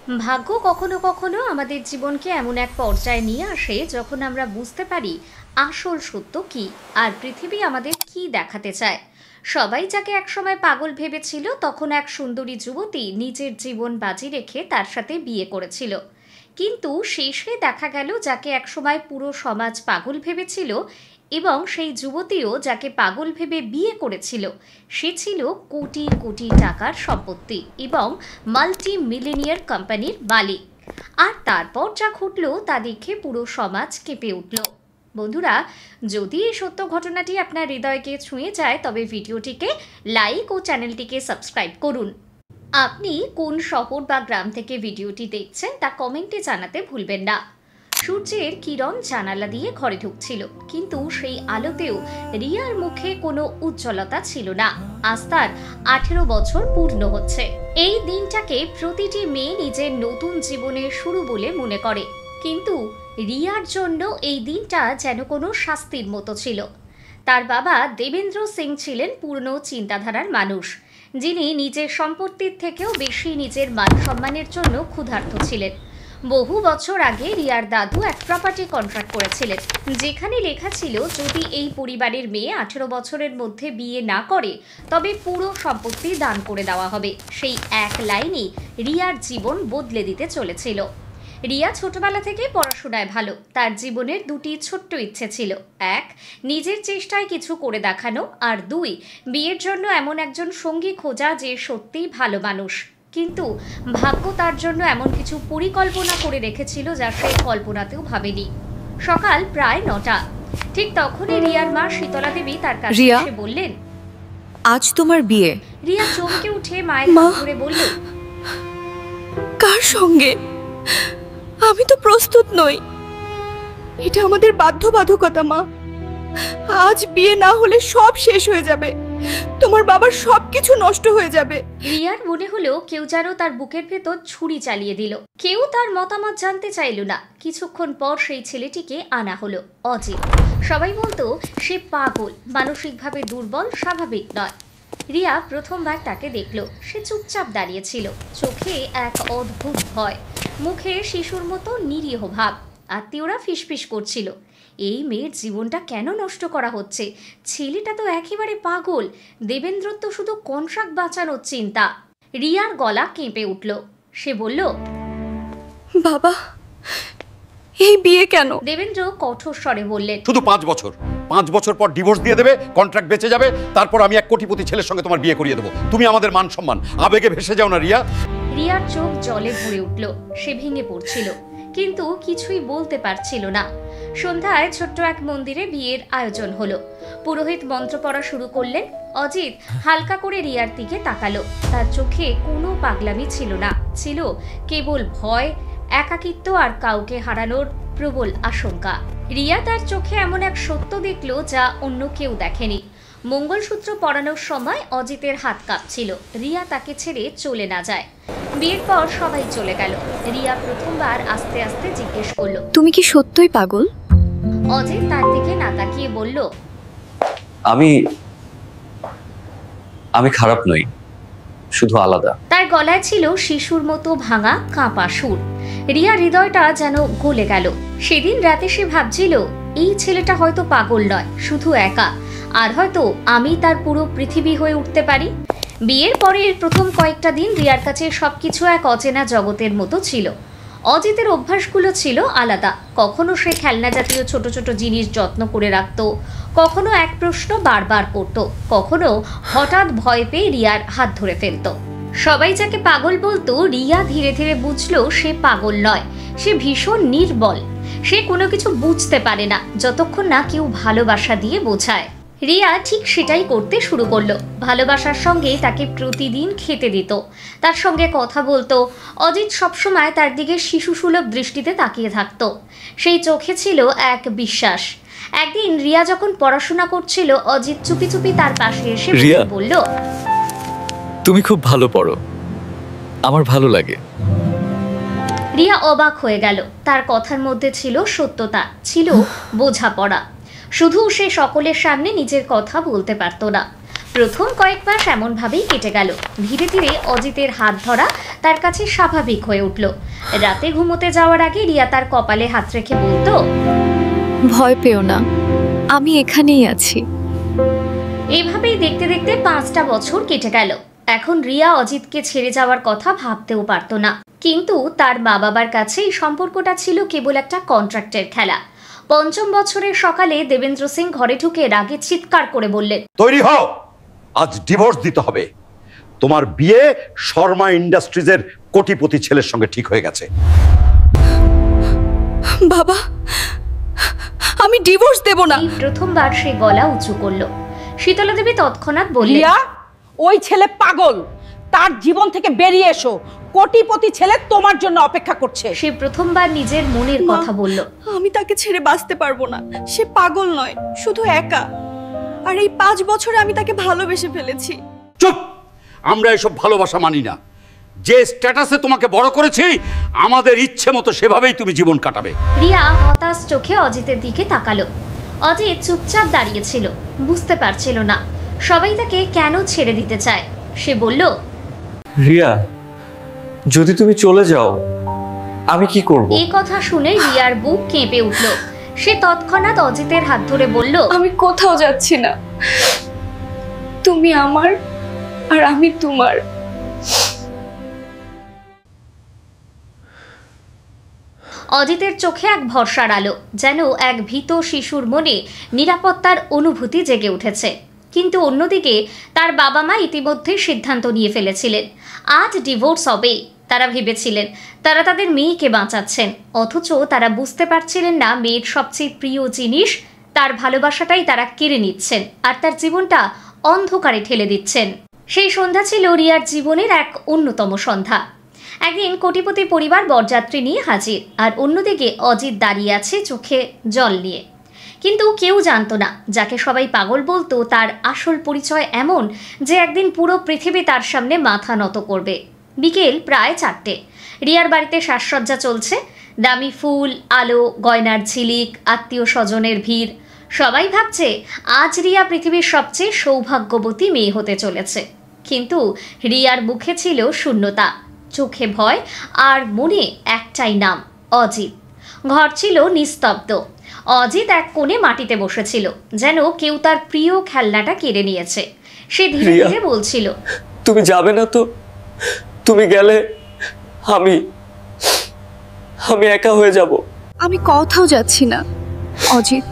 ভাগ্য কখনো কখনো আমাদের জীবনকে এমন এক পর্যায়ে নিয়ে আসে যখন আমরা বুঝতে পারি আসল সত্য কী আর পৃথিবী আমাদের কী দেখাতে চায়। সবাই যাকে একসময় পাগল ভেবেছিল তখন এক সুন্দরী যুবতী নিজের জীবন বাজি রেখে তার সাথে বিয়ে করেছিল। কিন্তু শেষে দেখা গেল যাকে একসময় পুরো সমাজ পাগল ভেবেছিল এবং সেই যুবতীও যাকে পাগল ভেবে বিয়ে করেছিল সে ছিল কোটি কোটি টাকার সম্পত্তি এবং মাল্টি মিলিনিয়ার কোম্পানির মালিক। আর তারপর যা ঘটল তা দেখে পুরো সমাজ কেঁপে উঠল। বন্ধুরা, যদি এই সত্য ঘটনাটি আপনার হৃদয়কে ছুঁয়ে যায় তবে ভিডিওটিকে লাইক ও চ্যানেলটিকে সাবস্ক্রাইব করুন। আপনি কোন শহর বা গ্রাম থেকে ভিডিওটি দেখছেন তা কমেন্টে জানাতে ভুলবেন না। সূর্যের কিরণ জানালা দিয়ে ঘরে ঢুকছিল, কিন্তু সেই আলোতেও রিয়ার মুখে কোনো উজ্জ্বলতা ছিল না। আজ তার 18 বছর পূর্ণ হচ্ছে। এই দিনটাকে প্রতিটি মেয়ে নিজের নতুন জীবনের শুরু বলে মনে করে, কিন্তু রিয়ার জন্য এই দিনটা যেন কোনো শাস্তির মতো ছিল। তার বাবা দেবেন্দ্র সিং ছিলেন পূর্ণ চিন্তাধারার মানুষ, যিনি নিজের সম্পত্তির থেকেও বেশি নিজের মান সম্মানের জন্য ক্ষুধার্ত ছিলেন। বহু বছর আগে রিয়ার দাদু এক প্রপার্টি কন্ট্রাক্ট করেছিলেন, যেখানে লেখা ছিল যদি এই পরিবারের মেয়ে 18 বছরের মধ্যে বিয়ে না করে তবে পুরো সম্পত্তি দান করে দেওয়া হবে। সেই এক লাইনই রিয়ার জীবন বদলে দিতে চলেছিল। রিয়া ছোটবেলা থেকে পড়াশোনায় ভালো। তার জীবনের দুটি ছোট্ট ইচ্ছে ছিল, এক নিজের চেষ্টায় কিছু করে দেখানো, আর দুই বিয়ের জন্য এমন একজন সঙ্গী খোঁজা যে সত্যিই ভালো মানুষ। কিন্তু ভাগ্য তার জন্য এমন কিছু পরিকল্পনা করে রেখেছিল যা সে কল্পনাতেও ভাবেনি। সকাল প্রায় 9টা। ঠিক তখনই রিয়ার মা শীতলা দেবী তার কাছে এসে বললেন, আজ তোমার বিয়ে। রিয়া চমকে উঠে মায়ের হাত ধরে বলল, কার সঙ্গে? আমি তো প্রস্তুত নই। এটা আমাদের বাধ্যবাধকতা মা। আজ বিয়ে না হলে সব শেষ হয়ে যাবে, তোমার বাবার সবকিছু নষ্ট হয়ে যাবে। রিয়ার মনে হলো কেউ যেন তার বুকের ভেতর ছুরি চালিয়ে দিল। কেউ তার মতামত জানতে চাইল না। কিছুক্ষণ পর সেই ছেলেটিকে আনা হলো, অজিত। সবাই বলতো সে পাগল, মানসিকভাবে দুর্বল, স্বাভাবিক নয়। রিয়া প্রথমবার তাকে দেখল। সে চুপচাপ দাঁড়িয়েছিল, চোখে এক অদ্ভুত ভয়, মুখে শিশুর মতো নিরীহ ভাব। আত্মীয়রা ফিসফিস করছিল, এই মেয়ের জীবনটা কেন নষ্ট করা হচ্ছে? ছেলেটা তো একেবারে পাগল। দেবেন্দ্র তো শুধু কনসাক বাঁচানোর চিন্তা। রিয়ার গলা কেঁপে উঠল। সে বলল, বাবা, এই বিয়ে কেন? দেবেন্দ্র কঠোর স্বরে বললেন, শুধু 5 বছর। 5 বছর পর ডিভোর্স দিয়ে দেবে, কন্ট্রাক্ট বেঁচে যাবে, তারপর আমি এক কোটিপতি ছেলের সঙ্গে তোমার বিয়ে করিয়ে দেবো। তুমি আমাদের মান সম্মান, আবেগে ভেসে যাও না রিয়া। রিয়ার চোখ জলে ভরে উঠল। সে ভেঙে পড়ছিল, কিন্তু কিছুই বলতে পারছিল না। সন্ধ্যায় ছোট্ট এক মন্দিরে বিয়ের আয়োজন হলো। পুরোহিত মন্ত্র পড়া শুরু করলেন। অজিত হালকা করে রিয়ার দিকে তাকালো। তার চোখে কোনো পাগলামি ছিল না, ছিল কেবল ভয়, একাকিত্ব আর কাউকে হারানোর প্রবল আশঙ্কা। রিয়া তার চোখে এমন এক সত্য দেখল যা অন্য কেউ দেখেনি। মঙ্গলসূত্র পরানোর সময় অজিতের হাত কাঁপছিল, রিয়া তাকে ছেড়ে চলে না যায়। বিয়ের পর সবাই চলে গেল। রিয়া প্রথমবার আস্তে আস্তে জিজ্ঞেস করলো, তুমি কি সত্যই পাগল? অজিত তার দিকে না তাকিয়ে বলল, আমি খারাপ নই, শুধু আলাদা। তার গলায় ছিল শিশুর মতো ভাঙা কাঁপা সুর। রিয়ার হৃদয়টা যেন গলে গেল। সেদিন রাতে সে ভাবছিল, এই ছেলেটা হয়তো পাগল নয়, শুধু একা, আর হয়তো আমি তার পুরো পৃথিবী হয়ে উঠতে পারি। বিয়ের পরের প্রথম কয়েকটা দিন রিয়ার কাছে সবকিছু এক অচেনা জগতের মতো ছিল। অজিতের অভ্যাসগুলো ছিল আলাদা। কখনো সে খেলনা জাতীয় ছোট ছোট জিনিস যত্ন করে রাখত, কখনো এক প্রশ্ন বারবার করত, কখনো হঠাৎ ভয় পেয়ে রিয়ার হাত ধরে ফেলত। সবাই যাকে পাগল বলতো, রিয়া ধীরে ধীরে বুঝলো সে পাগল নয়, সে ভীষণ নির্বল। সে কোনো কিছু বুঝতে পারে না যতক্ষণ না কেউ ভালোবাসা দিয়ে বোঝায়। রিয়া ঠিক সেটাই করতে শুরু করলো। ভালোবাসার সঙ্গে তাকে প্রতিদিন খেতে দিত, তার সঙ্গে কথা বলতো। অজিত সবসময় তার দিকে শিশুসুলভ দৃষ্টিতে তাকিয়ে থাকত। সেই চোখে ছিল এক বিশ্বাস। একদিন রিয়া যখন পড়াশোনা করছিল, অজিত চুপি চুপি তার পাশে এসে বলল, তুমি খুব ভালো পড়ো, আমার ভালো লাগে। রিয়া অবাক হয়ে গেল। তার কথার মধ্যে ছিল সত্যতা, ছিল বোঝাপড়া। শুধু সে সকলের সামনে নিজের কথা বলতে পারত না। প্রথম কয়েক মাস এমনভাবেই কেটে গেল। ধীরে ধীরে অজিতের হাত ধরা তার কাছে স্বাভাবিক হয়ে উঠল। রাতে ঘুমোতে যাওয়ার আগে রিয়া তার কপালে হাত রেখে বলতো, ভয় পেও না, আমি এখানেই আছি। এইভাবেই দেখতে দেখতে 5টা বছর কেটে গেল। এখন রিয়া অজিতকে ছেড়ে যাওয়ার কথা ভাবতেও পারত না, কিন্তু তার মা বাবার কাছে এই সম্পর্কটা ছিল কেবল একটা কন্ট্রাক্টের খেলা। 5ম বছরের সকালে দেবেন্দ্র সিং ঘরে ঢুকে রাগে চিৎকার করে বললেন, তৈরি হও, আজ ডিভোর্স দিতে হবে। তোমার বিয়ে শর্মা ইন্ডাস্ট্রিজের কোটিপতি ছেলের সঙ্গে ঠিক হয়ে গেছে। বাবা, আমি ডিভোর্স দেব না। এই প্রথমবার সে গলা উঁচু করলো। শীতলা দেবী তৎক্ষণাৎ বললেন, রিয়া, ওই ছেলে পাগল, তার জীবন থেকে বেরিয়ে এসো। কোটিপতি ছেলে তোমার জন্য অপেক্ষা করছে। সে প্রথমবার নিজের মনের মা, কথা বলল। আমি তাকে ছেড়ে বাঁচতে পারবো না। সে পাগল নয়, শুধু একা। আর এই 5 বছরে আমি তাকে ভালোবেসে ফেলেছি। চুপ! আমরা এসব ভালোবাসা মানি না। যে স্ট্যাটাসে তোমাকে বড় করেছি, আমাদের ইচ্ছে মতো সেভাবেই তুমি জীবন কাটাবে। রিয়া হতাশ চোখে অজিতের দিকে তাকালো। অজিত চুপচাপ দাঁড়িয়েছিল, বুঝতে পারছিল না সবাই তাকে কেন ছেড়ে দিতে চায়। সে বলল, রিয়া, যদি তুমি চলে যাও আমি কি করব? এই কথা শুনে রিয়ার বুক কেঁপে উঠল। সে তৎক্ষণাৎ অজিতের হাত ধরে বলল, আমি কোথাও যাচ্ছি না। তুমি আমার আর আমি তোমার। অজিতের চোখে এক ভরসার আলো, যেন এক ভীত শিশুর মনে নিরাপত্তার অনুভূতি জেগে উঠেছে। কিন্তু অন্যদিকে তার বাবা মা ইতিমধ্যে সিদ্ধান্ত নিয়ে ফেলেছিলেন, আজ ডিভোর্স হবে। তারা ভেবেছিলেন তারা তাদের মেয়েকে বাঁচাচ্ছেন, অথচ তারা বুঝতে পারছিলেন না মেয়ের সবচেয়ে প্রিয় জিনিস, তার ভালোবাসাটাই তারা কেড়ে নিচ্ছেন আর তার জীবনটা অন্ধকারে ঠেলে দিচ্ছেন। সেই সন্ধ্যা ছিল রিয়ার জীবনের এক অন্যতম সন্ধ্যা। একদিন কোটিপতি পরিবার বরযাত্রী নিয়ে হাজির, আর অন্যদিকে অজিত দাঁড়িয়ে আছে চোখে জল নিয়ে। কিন্তু কেউ জানতো না, যাকে সবাই পাগল বলতো, তার আসল পরিচয় এমন যে একদিন পুরো পৃথিবী তার সামনে মাথা নত করবে। বিকেল প্রায় 4টে। রিয়ার বাড়িতে সাজসজ্জা চলছে। দামি ফুল, আলো, গয়নার ঝিলিক, আত্মীয় স্বজনের ভিড়। সবাই ভাবছে আজ রিয়া পৃথিবীর সবচেয়ে সৌভাগ্যবতী মেয়ে হতে চলেছে। কিন্তু রিয়ার মুখে ছিল শূন্যতা, চোখে ভয়, আর মনে একটাই নাম, অজিত। ঘর ছিল নিস্তব্ধ। অজিত এক কোণে মাটিতে বসেছিল, যেন কেউ তার প্রিয় খেলনাটা কেড়ে নিয়েছে। সে ধীরে রিয়া, ধীরে বলছিল, তুমি যাবে না তো? তুমি গেলে আমি একা হয়ে যাব। আমি কোথাও যাচ্ছি না অজিত।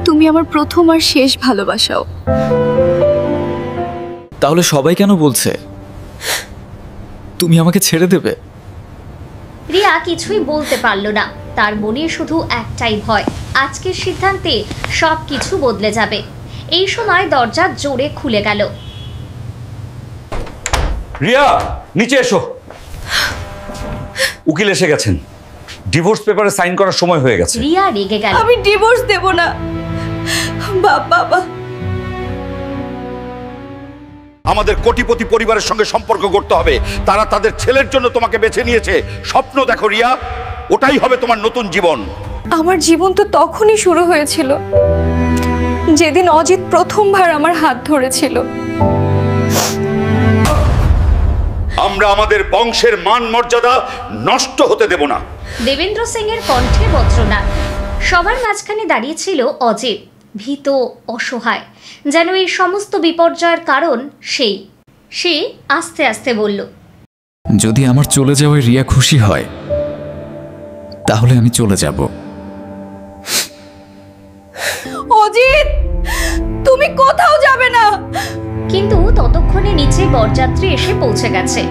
তুমি আমার প্রথম আর শেষ ভালোবাসাও। তাহলে সবাই কেন বলছে তুমি আমাকে ছেড়ে দেবে? রিয়া কিছুই বলতে পারল না। তার মনে শুধু একটাই ভয়, আজকের সিদ্ধান্তে সব কিছু বদলে যাবে। এই সময় দরজা জোরে খুলে গেল। রিয়া, নিচে এসো। উকিল এসে গেছেন, ডিভোর্স পেপারে সাইন করার সময় হয়ে গেছে। রিয়া রেগে গেল। আমি ডিভোর্স দেব না। বাবা, আমাদের কোটিপতি পরিবারের সঙ্গে সম্পর্ক করতে হবে। তারা তাদের ছেলের জন্য তোমাকে বেছে নিয়েছে। স্বপ্ন দেখো রিয়া, ওটাই হবে তোমার নতুন জীবন। আমার জীবন তো তখনই শুরু হয়েছিল যেদিন অজিত প্রথমবার আমার হাত ধরেছিল। আমরা আমাদের বংশের মান মর্যাদা নষ্ট হতে দেব না। দেবেন্দ্র সিং এর কণ্ঠে বজ্রনাদ। সবার মাঝখানে দাঁড়িয়ে ছিল অজিত, ভীত, অসহায়, যেন এই সমস্ত বিপর্যয়ের কারণ সেই। সে আস্তে আস্তে বলল, যদি আমার চলে যাওয়ায় রিয়া খুশি হয় তাহলে আমি চলে যাব। অজিত, তুমি কোথাও যাবে না। কিন্তু ততক্ষণে নিচে বরযাত্রী এসে পৌঁছে গেছে।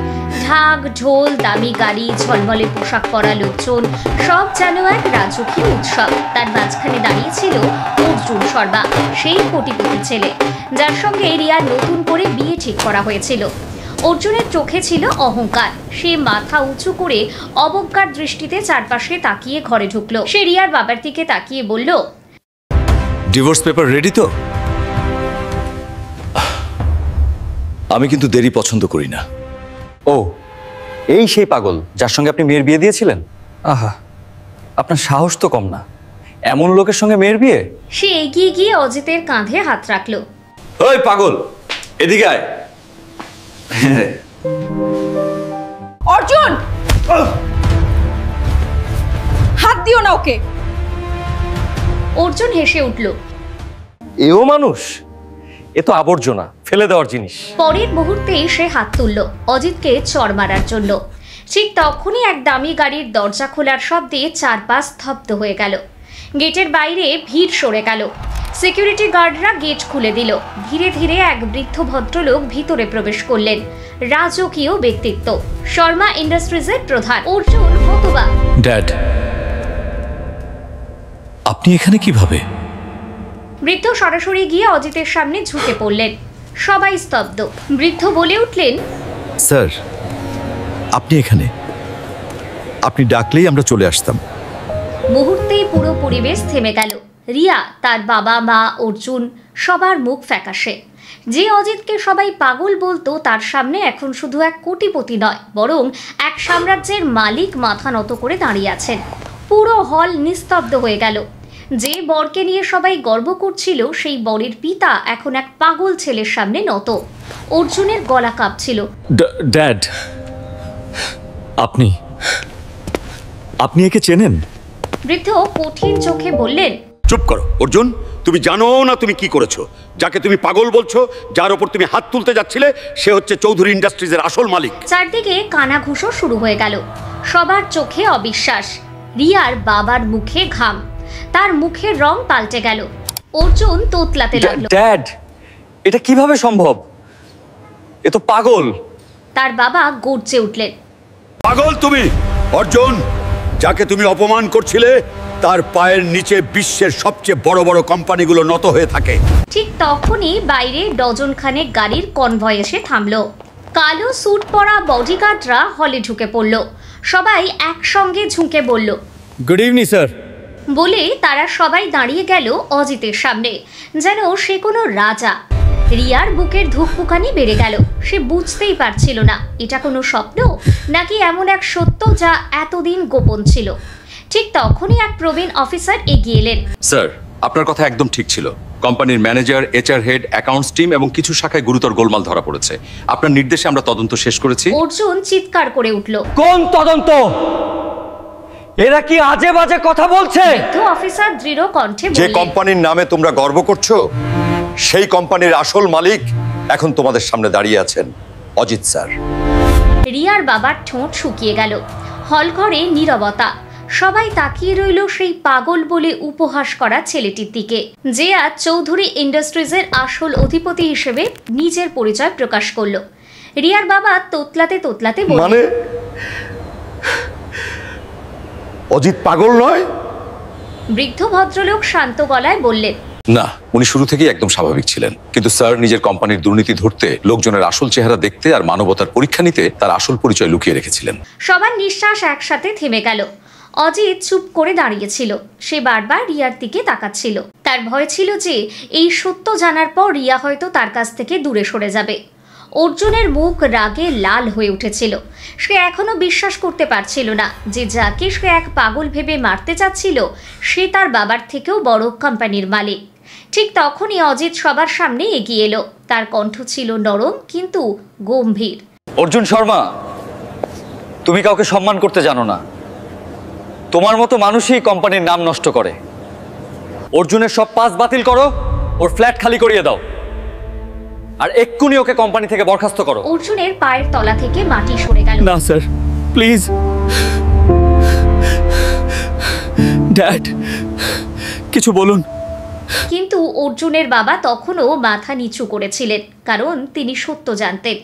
ঢাক ঢোল, দামি গাড়ি, ঝলমলে পোশাক পরা লোকজন, সব যেন এক রাজকীয় উৎসব। তার মাঝখানে দাঁড়িয়ে ছিল অর্জুন শর্মা, সেই কোটিপতি ছেলে যার সঙ্গে রিয়ার নতুন করে বিয়ে ঠিক করা হয়েছিল। অর্জুনের চোখে ছিল অহংকার। সে মাথা উঁচু করে অবজ্ঞার দৃষ্টিতে চারপাশে তাকিয়ে ঘরে ঢুকলো। সে রিয়ার বাবার দিকে তাকিয়ে বলল, ডিভোর্স পেপার রেডি তো? আমি কিন্তু দেরি পছন্দ করি না। ও, এই সেই পাগল যার সঙ্গে আপনি মেয়ের বিয়ে দিয়েছিলেন? আহা, আপনার সাহস তো কম না, এমন লোকের সঙ্গে মেয়ের বিয়ে। সে এগিয়ে গিয়ে অজিতের কাঁধে হাত রাখলো। ওই পাগল, এদিকে আয়। অর্জুন, হাত দিও না ওকে। অর্জুন হেসে উঠল। এও মানুষ? এ তো আবর্জনা, ফেলে দেওয়ার জিনিস। পরের মুহূর্তেই সে হাত তুলল অজিতকে চড় মারার জন্য। ঠিক তখনই এক দামি গাড়ির দরজা খোলার শব্দে চারপাশ স্তব্ধ হয়ে গেল। গেটের বাইরে ভিড় সরে গেল। সিকিউরিটি গার্ডরা গেট খুলে দিল। ধীরে ধীরে এক বৃদ্ধ ভদ্রলোক ভিতরে প্রবেশ করলেন। রাজকীয় ব্যক্তিত্ব, শর্মা ইন্ডাস্ট্রিজের প্রধান। অর্জুন হতবাক। ড্যাড, আপনি এখানে কিভাবে? বৃদ্ধ সরাসরি গিয়ে অজিতের সামনে ঝুঁকে পড়লেন। সবাই স্তব্ধ। বৃদ্ধ বলে উঠলেন, স্যার, আপনি এখানে, আপনি ডাকলেই আমরা চলে আসতাম। মুহূর্তেই পুরো পরিবেশ থেমে গেল। রিয়া, তার বাবা, মা, অর্জুন, সবার মুখ ফ্যাকাশে। যে অজিতকে সবাই পাগল বলতো, তার সামনে এখন শুধু এক কোটিপতি নয়, বরং এক সাম্রাজ্যের মালিক মাথা নত করে দাঁড়িয়ে আছেন। পুরো হল নিস্তব্ধ হয়ে গেল। যে বরকে নিয়ে সবাই গর্ব করছিল, সেই বরের পিতা এখন এক পাগল ছেলের সামনে নত। অর্জুনের গলা কাঁপছিল। ড্যাড, আপনি আপনি একে চেনেন? বৃদ্ধ কঠিন চোখে বললেন, চুপ করো অর্জুন, তুমি জানো না তুমি কি করেছো? যাকে তুমি পাগল বলছো, যার ওপর তুমি হাত তুলতে যাচ্ছিলে, সে হচ্ছে চৌধুরী ইন্ডাস্ট্রিজের আসল মালিক। চারদিকে কানাঘুষো শুরু হয়ে গেল। সবার চোখে অবিশ্বাস। রিয়ার বাবার মুখে ঘাম। তার মুখের রং পাল্টে গেল। অর্জুন তোতলাতে লাগলো। ড্যাড, এটা কিভাবে সম্ভব? এ তো পাগল। তার বাবা গর্জে উঠলেন, পাগল তুমি? অর্জুন, যাকে তুমি অপমান করছিলে, তার পায়ের নিচে বিশ্বের সবচেয়ে বড় বড় কোম্পানিগুলো নত হয়ে থাকে। ঠিক তখনই বাইরে ডজন খানেক গাড়ির কনভয় এসে থামলো। কালো স্যুট পরা বডিগার্ডরা হলে ঢুকে পড়ল। সবাই একসঙ্গে ঝুঁকে বলল, গুড ইভিনিং স্যার। বলে তারা সবাই দাঁড়িয়ে গেল অজিতের সামনে, যেন সে কোনো রাজা। রিয়ার বুকের ধুকপুকানি বেড়ে গেল। সে বুঝতেই পারছিল না এটা কোনো স্বপ্ন নাকি এমন এক সত্য যা এতদিন গোপন ছিল। ঠিক তখনই এক প্রবীণ অফিসার এগিয়ে এলেন। স্যার, আপনার কথা একদম ঠিক ছিল। কোম্পানির manager, HR head, accounts team এবং কিছু শাখায় গুরুতর গোলমাল ধরা পড়েছে। আপনার নির্দেশে আমরা তদন্ত শেষ করেছি। অর্জুন চিৎকার করে উঠল, কোন তদন্ত? এরা কি আজে বাজে কথা বলছে? বৃদ্ধ অফিসার দৃঢ় কণ্ঠে যে বললেন, কোম্পানির নামে তোমরা গর্ব করছো, সেই কোম্পানির আসল মালিক এখন তোমাদের সামনে দাঁড়িয়ে আছেন, অজিত স্যার। রিয়ার বাবার ঠোঁট শুকিয়ে গেল। হলঘরে নীরবতা। সবাই তাকিয়ে রইল সেই পাগল বলে উপহাস করা ছেলেটির দিকে, যে আজ চৌধুরী ইন্ডাস্ট্রিজের আসল অধিপতি হিসেবে নিজের পরিচয় প্রকাশ করলো। রিয়ার বাবা তোতলাতে তোতলাতে বললেন, মানে অজিত পাগল নয়? বৃদ্ধ ভদ্রলোক শান্ত গলায় বললেন, না, উনি শুরু থেকেই একদম স্বাভাবিক ছিলেন, কিন্তু স্যার নিজের কোম্পানির দুর্নীতি ধরতে, লোকজনের আসল চেহারা দেখতে আর মানবতার পরীক্ষা নিতে তার আসল পরিচয় লুকিয়ে রেখেছিলেন। সবার নিঃশ্বাস একসাথে থেমে গেল। অজিত চুপ করে দাঁড়িয়েছিল। সে বারবার রিয়ার দিকে তাকাচ্ছিল। তার ভয় ছিল যে এই সত্য জানার পর রিয়া হয়তো তার কাছ থেকে দূরে সরে যাবে। অর্জুনের মুখ রাগে লাল হয়ে উঠেছিল। সে এখনো বিশ্বাস করতে পারছিল না যে যাকে সে এক পাগল ভেবে মারতে চাচ্ছিল, সে তার বাবার থেকেও বড় কোম্পানির মালিক। ঠিক তখনই অজিত সবার সামনে এগিয়ে এলো। তার কণ্ঠ ছিল নরম কিন্তু গম্ভীর। অর্জুন শর্মা, তুমি কাউকে সম্মান করতে জানো না। তোমার মতো মানুষই কোম্পানির নাম নষ্ট করে। অর্জুনের সব পাস বাতিল করো, ওর ফ্ল্যাট খালি করিয়ে দাও, আর এক্ষুনি ওকে কোম্পানি থেকে বরখাস্ত করো। অর্জুনের পায়ের তলা থেকে মাটি সরে গেল। না স্যার, প্লিজ। ড্যাড, কিছু বলুন। কিন্তু অর্জুনের বাবা তখনও মাথা নিচু করেছিলেন, কারণ তিনি সত্য জানতেন।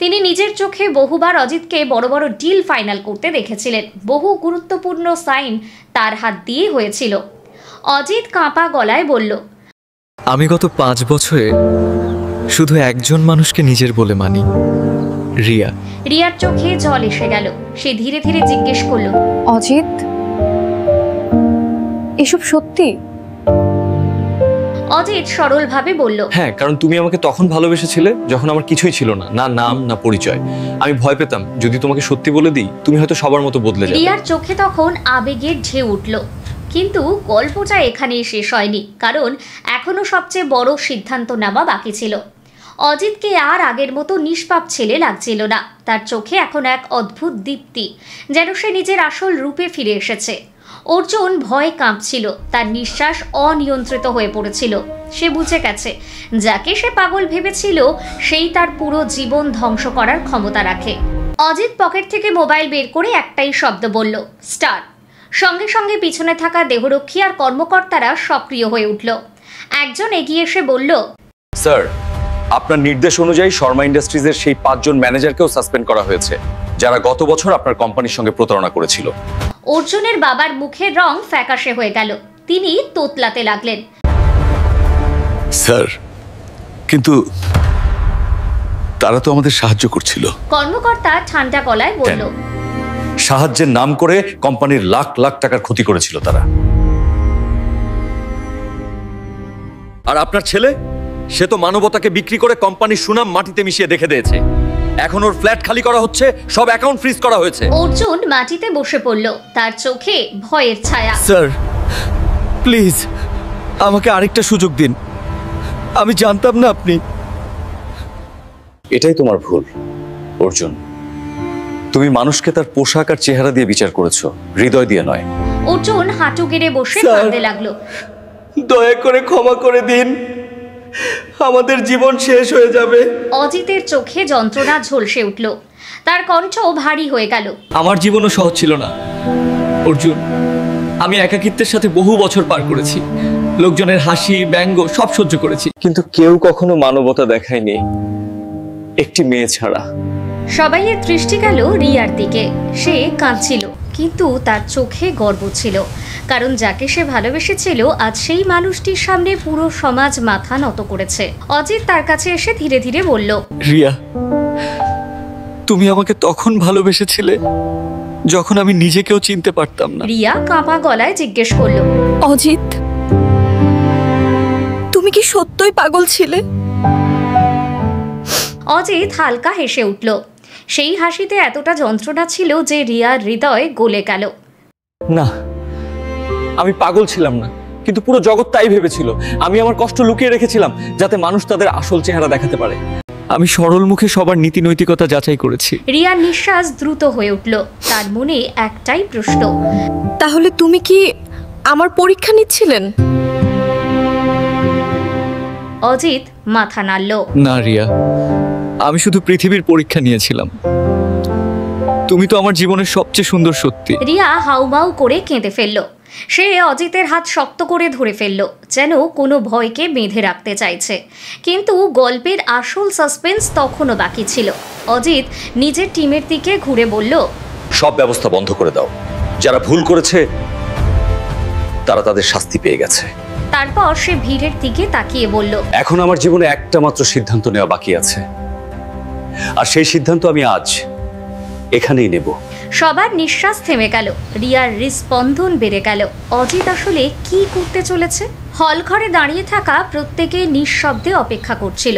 তিনি নিজের চোখে বহুবার অজিতকে বড় বড় ডিল ফাইনাল করতে দেখেছিলেন। বহু গুরুত্বপূর্ণ সাইন তার হাত দিয়ে হয়েছিল। অজিত কাঁপা গলায় বলল, আমি গত 5 বছরে শুধু একজন মানুষকে নিজের বলে মানি, রিয়া। রিয়ার চোখে জল এসে গেল। সে ধীরে ধীরে জিজ্ঞেস করল, অজিত, এসব সত্যি? অজিত সরলভাবে বলল, হ্যাঁ, কারণ তুমি আমাকে তখন ভালোবেসেছিলে যখন আমার কিছুই ছিল না, না নাম না পরিচয়। আমি ভয় পেতাম যদি তোমাকে সত্যি বলে দিই, তুমি হয়তো সবার মতো বদলে যাবে। রিয়ার চোখে তখন আবেগের ঢেউ উঠল। কিন্তু গল্পটা এখানেই শেষ হয়নি, কারণ এখনো সবচেয়ে বড় সিদ্ধান্ত নেওয়া বাকি ছিল। অজিতকে আর আগের মতো নিষ্পাপ ছেলে লাগছিল না। তার চোখে এখন এক অদ্ভুত দীপ্তি, যেন সে নিজের আসল রূপে ফিরে এসেছে। অর্জুন ভয়ে কাঁপছিল, তার নিঃশ্বাস অনিয়ন্ত্রিত হয়ে পড়েছিল। সে বুঝে গেছে যাকে সে পাগল ভেবেছিল সেই তার পুরো জীবন ধ্বংস করার ক্ষমতা রাখে। অজিত পকেট থেকে মোবাইল বের করে একটাই শব্দ বলল, স্টার্ট। সঙ্গে সঙ্গে পিছনে থাকা দেহরক্ষী আর কর্মকর্তারা সক্রিয় হয়ে উঠল। একজন এগিয়ে এসে বলল, স্যার, আপনার নির্দেশ অনুযায়ী শর্মা ইন্ডাস্ট্রিজের সেই 5 জন ম্যানেজারকেও সাসপেন্ড করা হয়েছে, যারা গত বছর আপনার কোম্পানির সঙ্গে প্রতারণা করেছিল। অর্জুনের বাবার মুখের রং ফ্যাকাশে হয়ে গেল। তিনি তোতলাতে লাগলেন, স্যার, কিন্তু তারা তো আমাদের সাহায্য করছিল। কর্মকর্তা ঠান্ডা গলায় বলল, সাহায্যের নাম করে কোম্পানির লাখ লাখ টাকার ক্ষতি করেছিল তারা। আর আপনার ছেলে, সে তো মানবতাকে বিক্রি করে কোম্পানির সুনাম মাটিতে মিশিয়ে রেখে দিয়েছে। এখন ওর ফ্ল্যাট খালি করা হচ্ছে, সব অ্যাকাউন্ট ফ্রিজ করা হয়েছে। অর্জুন মাটিতে বসে পড়ল, তার চোখে ভয়ের ছায়া। স্যার, প্লিজ আমাকে আরেকটা সুযোগ দিন। আমি জানতাম না আপনি। এটাই তোমার ভুল অর্জুন। তুমি মানুষকে তার পোশাক আর চেহারা দিয়ে বিচার করেছো, হৃদয় দিয়ে নয়। অর্জুন হাঁটু গেড়ে বসে স্যার, কাঁদতে লাগলো। দয়া করে ক্ষমা করে দিন, আমাদের জীবন শেষ হয়ে যাবে। অজিতের চোখে যন্ত্রণা ঝলসে উঠল, তার কণ্ঠ ভারী হয়ে গেল। আমার জীবনও সহজ ছিল না অর্জুন। আমি একাকিত্বের সাথে বহু বছর পার করেছি, লোকজনের হাসি ব্যঙ্গ সব সহ্য করেছি, কিন্তু কেউ কখনো মানবতা দেখায়নি, একটি মেয়ে ছাড়া। সবাইয়ের দৃষ্টি গেল রিয়ার দিকে। সে কাঁদছিল, কিন্তু তার চোখে গর্ব ছিল, কারণ যাকে সে ভালোবেসেছিল আজ সেই মানুষটির সামনে পুরো সমাজ মাথা নত করেছে। অজিত তার কাছে এসে ধীরে ধীরে বলল, রিয়া, তুমি আমাকে তখন ভালোবেসেছিলে যখন আমি নিজেকেও চিনতে পারতাম না। রিয়া কাঁপা গলায় জিজ্ঞেস করল, অজিত, তুমি কি সত্যই পাগল ছিলে? অজিত হালকা হেসে উঠল। সেই হাসিতে এতটা যন্ত্রণা ছিল যে রিয়ার হৃদয় গলে গেল। না, আমি পাগল ছিলাম না, কিন্তু পুরো জগৎ তাই ভেবেছিল। আমি আমার কষ্ট লুকিয়ে রেখেছিলাম যাতে মানুষ তাদের আসল চেহারা দেখাতে পারে। আমি সরল মুখে সবার নীতি নৈতিকতা যাচাই করেছি। রিয়ার নিঃশ্বাস দ্রুত হয়ে উঠল। তার মনে একটাই প্রশ্ন, তাহলে তুমি কি আমার পরীক্ষা নিচ্ছিলেন? অজিত মাথা নাড়ল। না রিয়া, আমি শুধু পৃথিবীর পরীক্ষা নিয়েছিলাম। তুমি তো আমার জীবনের সবচেয়ে সুন্দর সত্যি। রিয়া হাউমাউ করে কেঁদে ফেলল। সে অজিতের হাত শক্ত করে ধরে ফেলল, যেন কোনো ভয়কে বেঁধে রাখতে চাইছে। কিন্তু গল্পের আসল সাসপেন্স তখনও বাকি ছিল। অজিত নিজের টিমের দিকে ঘুরে বলল, সব ব্যবস্থা বন্ধ করে দাও। যারা ভুল করেছে তারা তাদের শাস্তি পেয়ে গেছে। তারপর সে ভিড়ের দিকে তাকিয়ে বলল, এখন আমার জীবনে একটা মাত্র সিদ্ধান্ত নেওয়া বাকি আছে, আর সেই সিদ্ধান্ত আমি আজ এখানেই নেব। সবার নিঃশ্বাস থেমে গেল। রিয়ার হৃস্পন্দন বেড়ে গেল। অজিত আসলে কি করতে চলেছে? হল ঘরে দাঁড়িয়ে থাকা প্রত্যেকে নিঃশব্দে অপেক্ষা করছিল।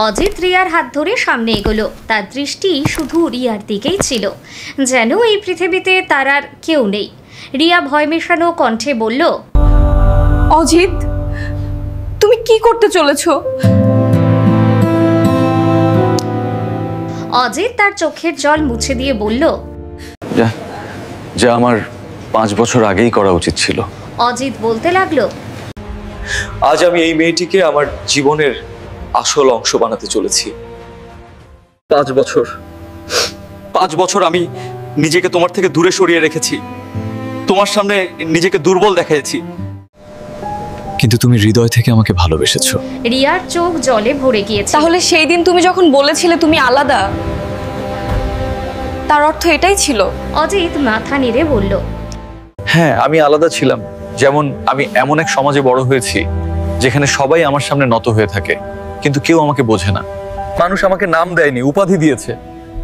অজিত রিয়ার হাত ধরে সামনে এগোলো। তার দৃষ্টি শুধু রিয়ার দিকেই ছিল, যেন এই পৃথিবীতে তার আর কেউ নেই। রিয়া ভয় মেশানো কণ্ঠে বলল, অজিত, তুমি কি করতে চলেছো? অজিত তার চোখের জল মুছে দিয়ে বলল, যা আমার 5 বছর আগেই করা উচিত ছিল। অজিত বলতে লাগলো, আজ আমি এই মেয়েটিকে আমার জীবনের আসল অংশ বানাতে চলেছি। 5 বছর আমি নিজেকে তোমার থেকে দূরে সরিয়ে রেখেছি, তোমার সামনে নিজেকে দুর্বল দেখাইছি, কিন্তু তুমি হৃদয় থেকে আমাকে ভালোবেসেছো। রিয়ার চোখ জলে ভরে গিয়েছে। তাহলে সেই দিন তুমি যখন বলেছিলে তুমি আলাদা, তার অর্থ এটাই ছিল? অজিত মাথা নেড়ে বলল, হ্যাঁ, আমি আলাদা ছিলাম। যেমন আমি এমন এক সমাজে বড় হয়েছি যেখানে সবাই আমার সামনে নত হয়ে থাকে, কিন্তু কেউ আমাকে বোঝে না। মানুষ আমাকে নাম দেয়নি, উপাধি দিয়েছে,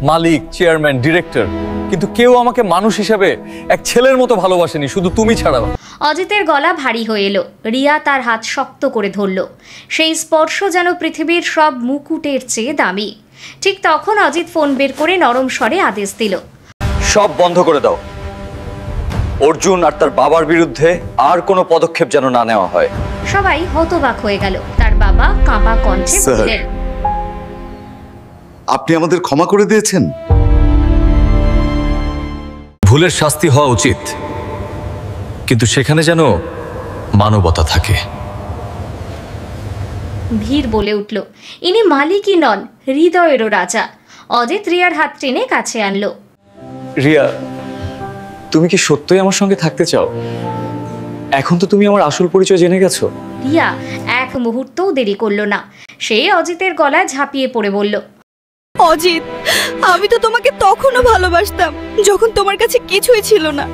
মালিক, চেয়ারম্যান, ডিরেক্টর, কিন্তু কেউ আমাকে মানুষ হিসেবে এক ছেলের মতো ভালোবাসেনি, শুধু তুমি ছাড়াও। অজিতের গলা ভারী হয়ে এলো। রিয়া তার হাত শক্ত করে ধরল। সেই স্পর্শ যেন পৃথিবীর সব মুকুটের চেয়ে দামি। ঠিক তখন অজিত ফোন বের করে নরম স্বরে আদেশ দিল, সব বন্ধ করে দাও। অর্জুন আর তার বাবার বিরুদ্ধে আর কোনো পদক্ষেপ যেন না নেওয়া হয়। সবাই হতবাক হয়ে গেল। তার বাবা কাঁপা কণ্ঠে স্যার। বললেন, আপনি আমাদের ক্ষমা করে দিয়েছেন? ভুলের শাস্তি হওয়া উচিত, কিন্তু সেখানে যেন মানবতা থাকে। ভিড় বলে উঠল, ইনি মালিকই নন, হৃদয়েরও রাজা। অজিত রিয়ার হাত টেনে কাছে আনলো। রিয়া, তুমি কি সত্যই আমার সঙ্গে থাকতে চাও? এখন তো তুমি আমার আসল পরিচয় জেনে গেছো। রিয়া এক মুহূর্তও দেরি করলো না, সে অজিতের গলায় ঝাঁপিয়ে পড়ে বলল, অজিত, আমি তো তোমাকে তখনও ভালোবাসতাম যখন তোমার কাছে কিছুই ছিল না।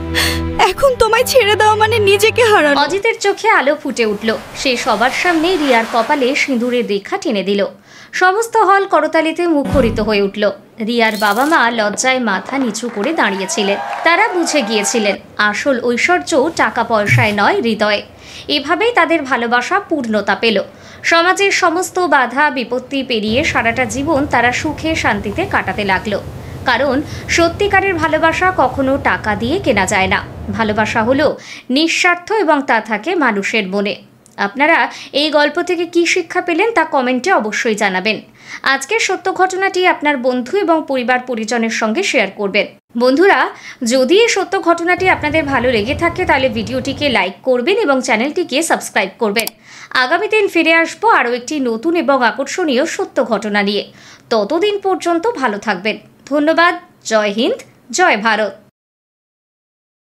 এখন তোমায় ছেড়ে দেওয়া মানে নিজেকে হারানো। অজিতের চোখে আলো ফুটে উঠল। সে সবার সামনে রিয়ার কপালে সিঁদুরের রেখা টেনে দিল। সমস্ত হল করতালিতে মুখরিত হয়ে উঠল। রিয়ার বাবা মা লজ্জায় মাথা নিচু করে দাঁড়িয়েছিলেন। তারা বুঝে গিয়েছিলেন আসল ঐশ্বর্য টাকা পয়সায় নয়, হৃদয়ে। এভাবেই তাদের ভালোবাসা পূর্ণতা পেল। সমাজের সমস্ত বাধা বিপত্তি পেরিয়ে সারাটা জীবন তারা সুখে শান্তিতে কাটাতে লাগলো। কারণ সত্যিকারের ভালোবাসা কখনো টাকা দিয়ে কেনা যায় না। ভালোবাসা হলো নিঃস্বার্থ এবং তা থাকে মানুষের মনে। আপনারা এই গল্প থেকে কী শিক্ষা পেলেন তা কমেন্টে অবশ্যই জানাবেন। আজকের সত্য ঘটনাটি আপনার বন্ধু এবং পরিবার পরিজনের সঙ্গে শেয়ার করবেন। বন্ধুরা, যদি এই সত্য ঘটনাটি আপনাদের ভালো লেগে থাকে তাহলে ভিডিওটিকে লাইক করবেন এবং চ্যানেলটিকে সাবস্ক্রাইব করবেন। আগামী দিন ফিরে আসবো আরও একটি নতুন এবং আকর্ষণীয় সত্য ঘটনা নিয়ে। ততদিন পর্যন্ত ভালো থাকবেন। ধন্যবাদ। জয় হিন্দ, জয় ভারত।